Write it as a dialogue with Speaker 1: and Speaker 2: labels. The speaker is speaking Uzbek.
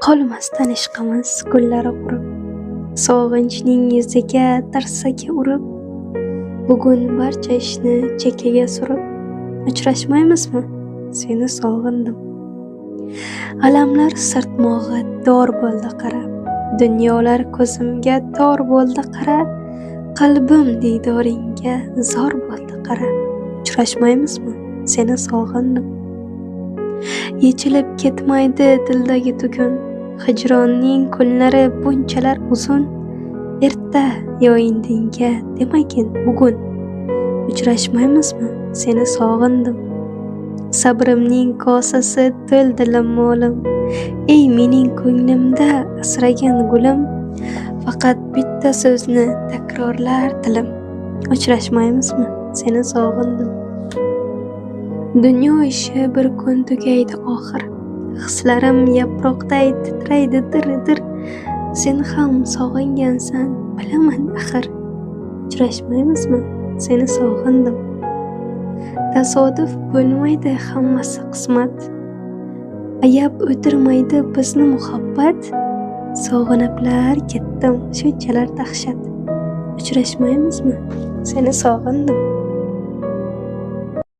Speaker 1: Qolmasdan ishqimiz gullari qurib, sog'inchning yuziga tarsaki urib, bugun barcha ishni chekkaga surib, uchrashmaymizmi? Seni sog'indim. Alamlar sirtmog'i dor bo'ldi qara, dunyolar ko'zimga tor bo'ldi qara, qalbim diydoringga zor bo'ldi qara, uchrashmaymizmi? Seni sog'indim. Yechilib ketmaydi dildagi tugun, hijronning kunlari bunchalar uzun, erta yo indinga demagin bugun, uchrashmaymizmi? Seni sog'indim. Sabrimning kosasi to'ldi lim-mo'lim, ey mening ko'nglimda asragan gulim, faqat bitta so'zni takrorlar tilim, uchrashmaymizmi? Seni sog'indim. Dunyo ishi bir kun tugaydi oxir, hislarim yaproqday titraydi dir-dir, sen ham sog'ingansan bilaman axir, uchrashmaymizmi? Seni sog'indim. Tasodif bo'lmaydi hammasi qismat, ayab o'tirmaydi bizni muhabbat, sog'iniblar ketdim shunchalar dahshat, uchrashmaymizmi? Seni sog'indim.